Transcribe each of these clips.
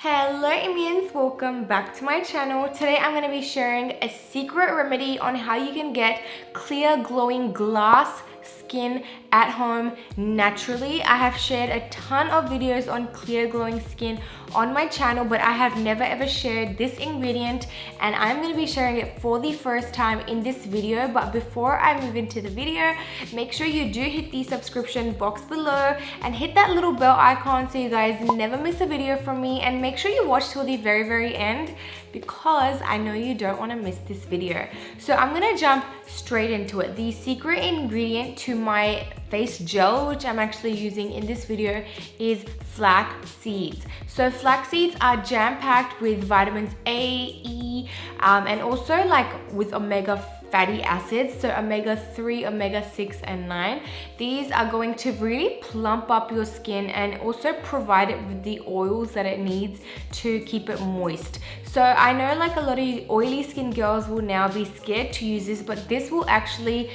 Hello Immians, welcome back to my channel. Today I'm going to be sharing a secret remedy on how you can get clear glowing glass skin at home naturally. I have shared a ton of videos on clear glowing skin on my channel, but I have never ever shared this ingredient, and I'm going to be sharing it for the first time in this video. But before I move into the video, make sure you do hit the subscription box below and hit that little bell icon so you guys never miss a video from me, and make sure you watch till the very end because I know you don't want to miss this video. So I'm gonna jump straight into it. The secret ingredient to my face gel, which I'm actually using in this video, is flax seeds. So flax seeds are jam-packed with vitamins A, E, and also like with omega fatty acids, so omega-3, omega-6 and 9. These are going to really plump up your skin and also provide it with the oils that it needs to keep it moist. So I know like a lot of oily skin girls will now be scared to use this, but this will actually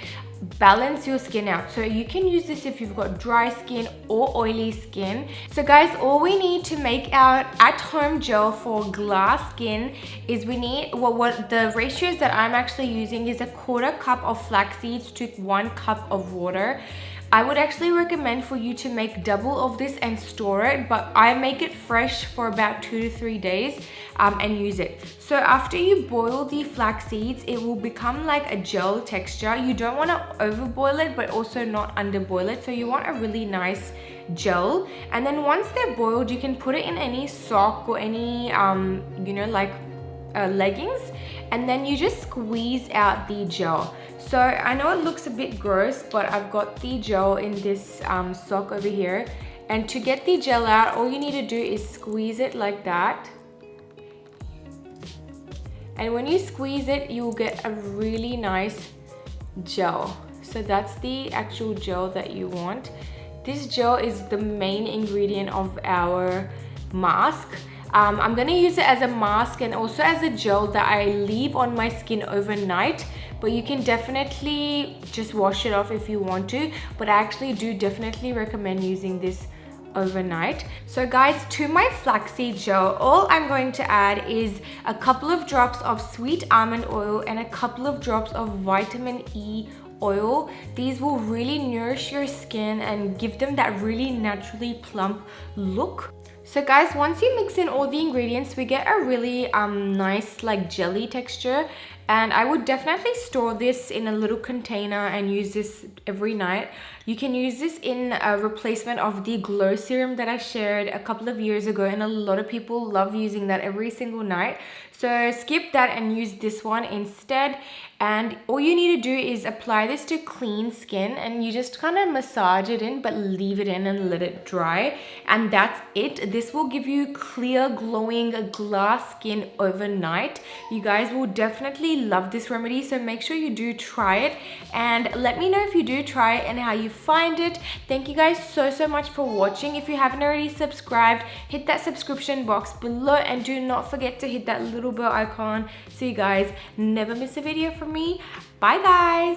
balance your skin out. So you can use this if you've got dry skin or oily skin. So guys, all we need to make our at-home gel for glass skin is we need what the ratios that I'm actually using is 1/4 cup of flax seeds to 1 cup of water. I would actually recommend for you to make double of this and store it, but I make it fresh for about 2 to 3 days and use it. So after you boil the flax seeds, it will become like a gel texture. You don't want to overboil it, but also not underboil it. So you want a really nice gel. And then once they're boiled, you can put it in any sock or any, leggings, and then you just squeeze out the gel. So I know it looks a bit gross, but I've got the gel in this sock over here, and to get the gel out, all you need to do is squeeze it like that. And when you squeeze it, you'll get a really nice gel. So that's the actual gel that you want. This gel is the main ingredient of our mask. I'm going to use it as a mask and also as a gel that I leave on my skin overnight, but you can definitely just wash it off if you want to, but I actually do definitely recommend using this overnight. So guys, to my flaxseed gel, all I'm going to add is a couple of drops of sweet almond oil and a couple of drops of vitamin E oil. These will really nourish your skin and give them that really naturally plump look. So guys, once you mix in all the ingredients, we get a really nice like jelly texture, and I would definitely store this in a little container and use this every night. You can use this in a replacement of the glow serum that I shared a couple of years ago, and a lot of people love using that every single night. So skip that and use this one instead. And all you need to do is apply this to clean skin, and you just kind of massage it in, but leave it in and let it dry, and that's it. This will give you clear glowing glass skin overnight. You guys will definitely love this remedy, so make sure you do try it and let me know if you do try it and how you find it. Thank you guys so much for watching. If you haven't already subscribed, hit that subscription box below, and do not forget to hit that little bell icon so you guys never miss a video from me. Bye guys.